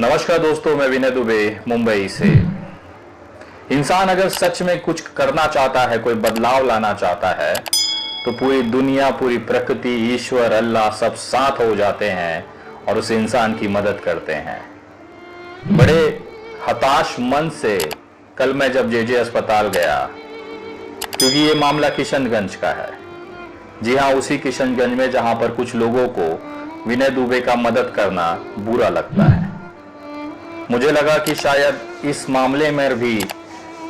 नमस्कार दोस्तों, मैं विनय दुबे मुंबई से। इंसान अगर सच में कुछ करना चाहता है, कोई बदलाव लाना चाहता है, तो पूरी दुनिया, पूरी प्रकृति, ईश्वर, अल्लाह सब साथ हो जाते हैं और उस इंसान की मदद करते हैं। बड़े हताश मन से कल मैं जब जेजे अस्पताल गया, क्योंकि ये मामला किशनगंज का है। जी हाँ, उसी किशनगंज में जहां पर कुछ लोगों को विनय दुबे का मदद करना बुरा लगता है। मुझे लगा कि शायद इस मामले में भी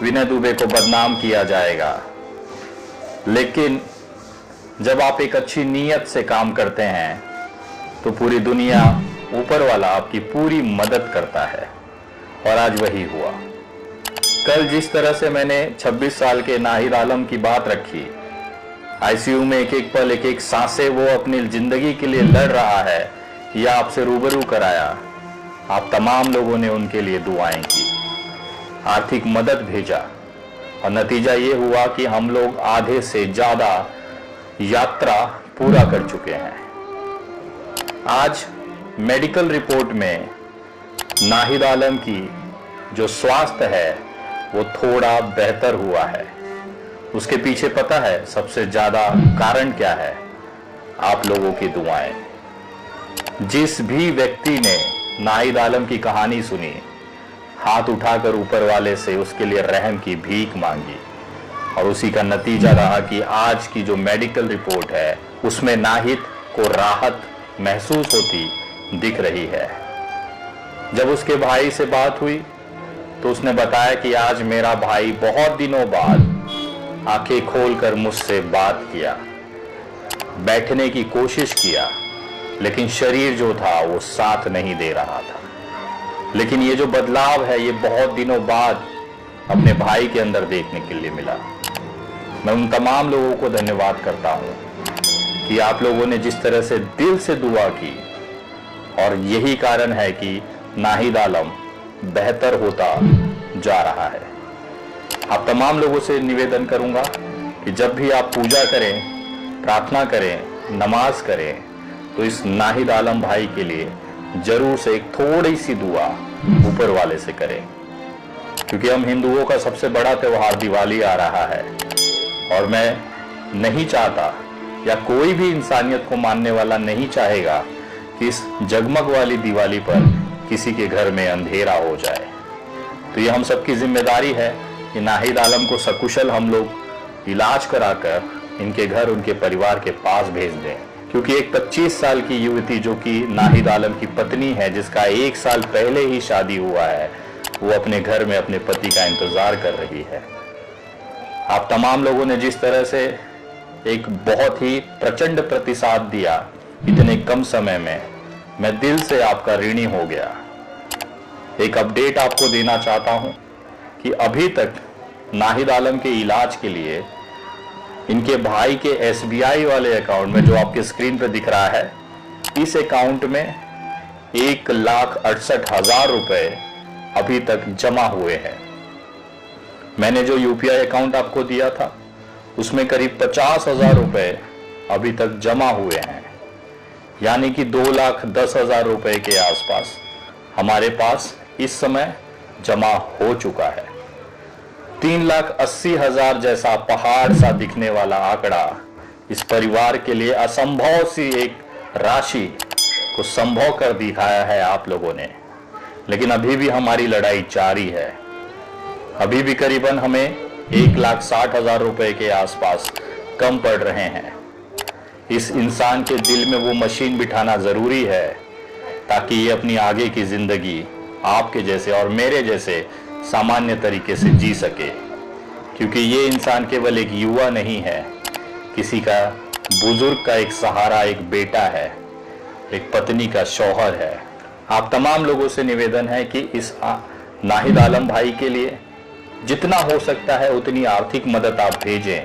विनय दुबे को बदनाम किया जाएगा, लेकिन जब आप एक अच्छी नीयत से काम करते हैं तो पूरी दुनिया, ऊपर वाला आपकी पूरी मदद करता है। और आज वही हुआ। कल जिस तरह से मैंने 26 साल के नाहिद आलम की बात रखी, आईसीयू में एक एक पल, एक एक सांसें वो अपनी जिंदगी के लिए लड़ रहा है, यह आपसे रूबरू कराया। आप तमाम लोगों ने उनके लिए दुआएं की, आर्थिक मदद भेजा, और नतीजा ये हुआ कि हम लोग आधे से ज्यादा यात्रा पूरा कर चुके हैं। आज मेडिकल रिपोर्ट में नाहिद आलम की जो स्वास्थ्य है वो थोड़ा बेहतर हुआ है। उसके पीछे पता है सबसे ज्यादा कारण क्या है? आप लोगों की दुआएं। जिस भी व्यक्ति ने नाहिद आलम की कहानी सुनी, हाथ उठाकर ऊपर वाले से उसके लिए रहम की भीख मांगी, और उसी का नतीजा रहा कि आज की जो मेडिकल रिपोर्ट है उसमें नाहिद को राहत महसूस होती दिख रही है। जब उसके भाई से बात हुई तो उसने बताया कि आज मेरा भाई बहुत दिनों बाद आंखें खोलकर मुझसे बात किया, बैठने की कोशिश किया, लेकिन शरीर जो था वो साथ नहीं दे रहा था। लेकिन ये जो बदलाव है ये बहुत दिनों बाद अपने भाई के अंदर देखने के लिए मिला। मैं उन तमाम लोगों को धन्यवाद करता हूं कि आप लोगों ने जिस तरह से दिल से दुआ की, और यही कारण है कि नाहिद आलम बेहतर होता जा रहा है। आप तमाम लोगों से निवेदन करूंगा कि जब भी आप पूजा करें, प्रार्थना करें, नमाज करें, तो इस नाहिद आलम भाई के लिए जरूर से एक थोड़ी सी दुआ ऊपर वाले से करें, क्योंकि हम हिंदुओं का सबसे बड़ा त्योहार दिवाली आ रहा है, और मैं नहीं चाहता, या कोई भी इंसानियत को मानने वाला नहीं चाहेगा कि इस जगमग वाली दिवाली पर किसी के घर में अंधेरा हो जाए। तो ये हम सबकी जिम्मेदारी है कि नाहिद आलम को सकुशल हम लोग इलाज कराकर इनके घर, उनके परिवार के पास भेज दें, क्योंकि एक 25 साल की युवती जो कि नाहिद आलम की पत्नी है, जिसका 1 साल पहले ही शादी हुआ है, वो अपने घर में अपने पति का इंतजार कर रही है। आप तमाम लोगों ने जिस तरह से एक बहुत ही प्रचंड प्रतिसाद दिया इतने कम समय में, मैं दिल से आपका ऋणी हो गया। एक अपडेट आपको देना चाहता हूं कि अभी तक नाहिद आलम के इलाज के लिए इनके भाई के एसबीआई वाले अकाउंट में, जो आपके स्क्रीन पर दिख रहा है, इस अकाउंट में 1,68,000 रुपए अभी तक जमा हुए हैं। मैंने जो यूपीआई अकाउंट आपको दिया था उसमें करीब 50,000 रुपए अभी तक जमा हुए हैं, यानी कि 2,10,000 रुपए के आसपास हमारे पास इस समय जमा हो चुका है। 3,80,000 जैसा पहाड़ सा दिखने वाला आंकड़ा इस परिवार के लिए असंभव सी एक राशि को संभव कर दिखाया है आप लोगों ने। लेकिन अभी भी हमारी लड़ाई जारी है। अभी भी करीबन हमें 1,60,000 रुपए के आसपास कम पड़ रहे हैं। इस इंसान के दिल में वो मशीन बिठाना जरूरी है ताकि ये अपनी आगे की जिंदगी आपके जैसे और मेरे जैसे सामान्य तरीके से जी सके, क्योंकि ये इंसान केवल एक युवा नहीं है, किसी का बुजुर्ग का एक सहारा, एक बेटा है, एक पत्नी का शौहर है। आप तमाम लोगों से निवेदन है कि इस नाहिद आलम भाई के लिए जितना हो सकता है उतनी आर्थिक मदद आप भेजें,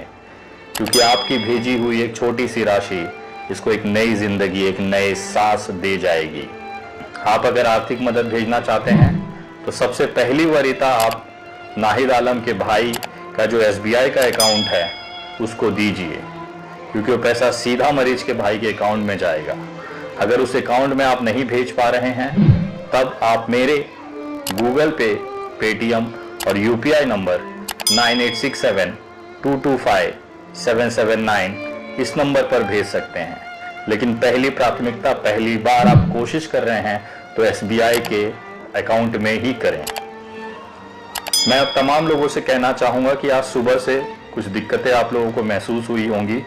क्योंकि आपकी भेजी हुई एक छोटी सी राशि इसको एक नई जिंदगी, एक नए सांस दे जाएगी। आप अगर आर्थिक मदद भेजना चाहते हैं तो सबसे पहली वरीयता आप नाहिद आलम के भाई का जो एसबीआई का अकाउंट है उसको दीजिए, क्योंकि वो पैसा सीधा मरीज के भाई के अकाउंट में जाएगा। अगर उस अकाउंट में आप नहीं भेज पा रहे हैं तब आप मेरे गूगल पे, पेटीएम और यूपीआई नंबर 9867225779 इस नंबर पर भेज सकते हैं। लेकिन पहली प्राथमिकता, पहली बार आप कोशिश कर रहे हैं तो एसबीआई के अकाउंट में ही करें। मैं अब तमाम लोगों से कहना चाहूँगा कि आज सुबह से कुछ दिक्कतें आप लोगों को महसूस हुई होंगी।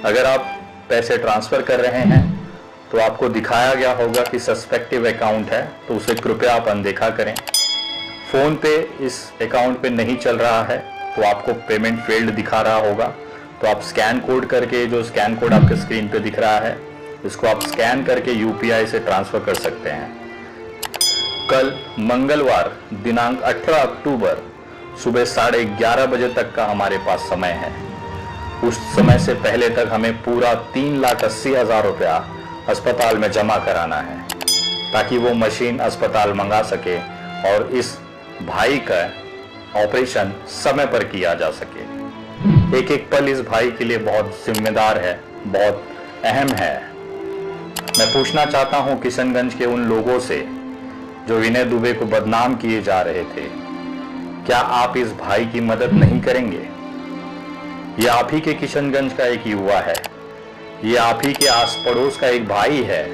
अगर आप पैसे ट्रांसफ़र कर रहे हैं तो आपको दिखाया गया होगा कि सस्पेक्टिव अकाउंट है, तो उसे कृपया आप अनदेखा करें। फ़ोन पे इस अकाउंट पे नहीं चल रहा है तो आपको पेमेंट फेल्ड दिखा रहा होगा, तो आप स्कैन कोड करके, जो स्कैन कोड आपके स्क्रीन पे दिख रहा है, इसको आप स्कैन करके यूपीआई से ट्रांसफ़र कर सकते हैं। कल मंगलवार दिनांक 18 अक्टूबर सुबह 11:30 बजे तक का हमारे पास समय है। उस समय से पहले तक हमें पूरा 3,80,000 रुपया अस्पताल में जमा कराना है, ताकि वो मशीन अस्पताल मंगा सके और इस भाई का ऑपरेशन समय पर किया जा सके। एक एक पल इस भाई के लिए बहुत जिम्मेदार है, बहुत अहम है। मैं पूछना चाहता हूं किशनगंज के उन लोगों से जो विनय दुबे को बदनाम किए जा रहे थे, क्या आप इस भाई की मदद नहीं करेंगे? ये आप ही के किशनगंज का एक युवा है, ये आप ही के आस पड़ोस का एक भाई है।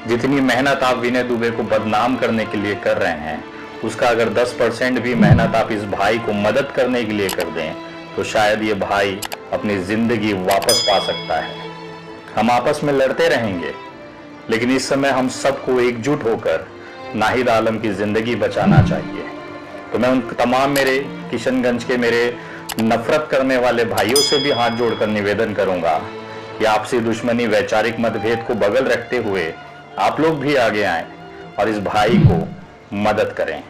जितनी मेहनत आप विनय दुबे को बदनाम करने के लिए कर रहे हैं, उसका अगर 10% भी मेहनत आप इस भाई को मदद करने के लिए कर दें तो शायद ये भाई अपनी जिंदगी वापस पा सकता है। हम आपस में लड़ते रहेंगे, लेकिन इस समय हम सबको एकजुट होकर नाहिद आलम की जिंदगी बचाना चाहिए। तो मैं उन तमाम मेरे किशनगंज के मेरे नफरत करने वाले भाइयों से भी हाथ जोड़कर निवेदन करूंगा कि आपसी दुश्मनी, वैचारिक मतभेद को बगल रखते हुए आप लोग भी आगे आएं और इस भाई को मदद करें,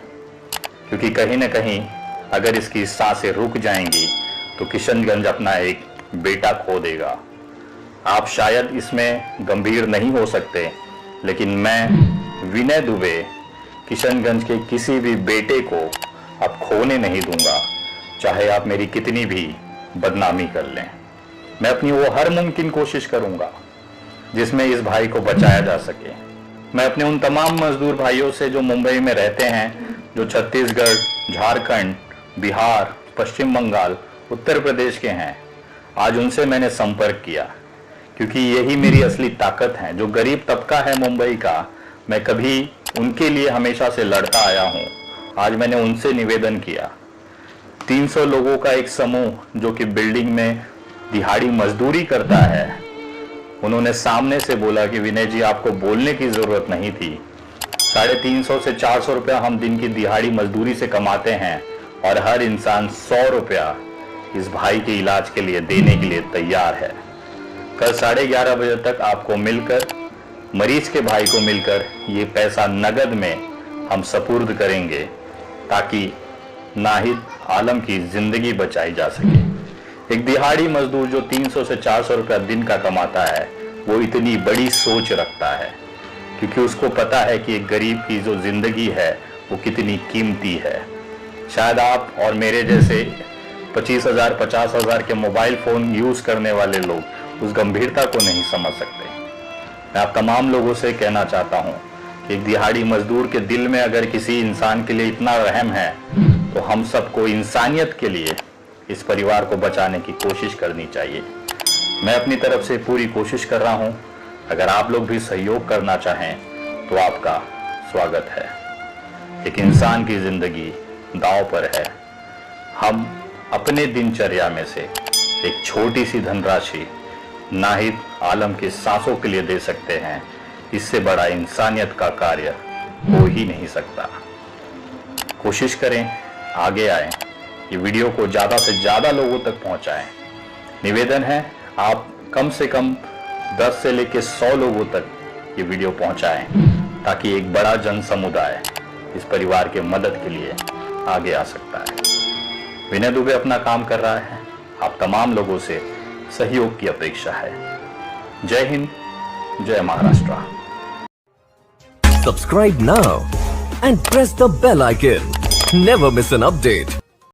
क्योंकि कहीं ना कहीं अगर इसकी सांसें रुक जाएंगी तो किशनगंज अपना एक बेटा खो देगा। आप शायद इसमें गंभीर नहीं हो सकते, लेकिन मैं विनय दुबे किशनगंज के किसी भी बेटे को अब खोने नहीं दूंगा, चाहे आप मेरी कितनी भी बदनामी कर लें। मैं अपनी वो हर मुमकिन कोशिश करूंगा जिसमें इस भाई को बचाया जा सके। मैं अपने उन तमाम मजदूर भाइयों से जो मुंबई में रहते हैं, जो छत्तीसगढ़, झारखंड, बिहार, पश्चिम बंगाल, उत्तर प्रदेश के हैं, आज उनसे मैंने संपर्क किया, क्योंकि यही मेरी असली ताकत है। जो गरीब तबका है मुंबई का, मैं कभी उनके लिए हमेशा से लड़ता आया हूं। आज मैंने उनसे निवेदन किया। 300 लोगों का एक समूह जो कि बिल्डिंग में दिहाड़ी मजदूरी करता है, उन्होंने सामने से बोला कि विनय जी, आपको बोलने की जरूरत नहीं थी। 350 से 400 रुपया हम दिन की दिहाड़ी मजदूरी से कमाते हैं और हर इंसान 100 रुपया इस भाई के इलाज के लिए देने के लिए तैयार है। कल 11:30 बजे तक आपको मिलकर, मरीज के भाई को मिलकर ये पैसा नगद में हम सपुर्द करेंगे, ताकि नाहिद आलम की जिंदगी बचाई जा सके। एक दिहाड़ी मजदूर जो 300 से 400 रुपया दिन का कमाता है, वो इतनी बड़ी सोच रखता है, क्योंकि उसको पता है कि एक गरीब की जो जिंदगी है वो कितनी कीमती है। शायद आप और मेरे जैसे 25,000, 50,000 के मोबाइल फोन यूज करने वाले लोग उस गंभीरता को नहीं समझ सकते। मैं आप तमाम लोगों से कहना चाहता हूं कि एक दिहाड़ी मजदूर के दिल में अगर किसी इंसान के लिए इतना रहम है, तो हम सबको इंसानियत के लिए इस परिवार को बचाने की कोशिश करनी चाहिए। मैं अपनी तरफ से पूरी कोशिश कर रहा हूं। अगर आप लोग भी सहयोग करना चाहें तो आपका स्वागत है। एक इंसान की जिंदगी दांव पर है। हम अपने दिनचर्या में से एक छोटी सी धनराशि नाहिद आलम की सांसों के लिए दे सकते हैं। इससे बड़ा इंसानियत का कार्य हो ही नहीं सकता। कोशिश करें, आगे आएं, ये वीडियो को ज़्यादा से ज़्यादा लोगों तक पहुंचाएं। निवेदन है, आप कम से कम 10 से लेकर 100 लोगों तक ये वीडियो पहुंचाएं, ताकि एक बड़ा जन समुदाय इस परिवार के मदद के लिए आगे आ सकता है। विनय दुबे अपना काम कर रहा है, आप तमाम लोगों से सहयोग की अपेक्षा है। जय हिंद, जय Maharashtra. Subscribe now and press the bell icon. Never miss an update.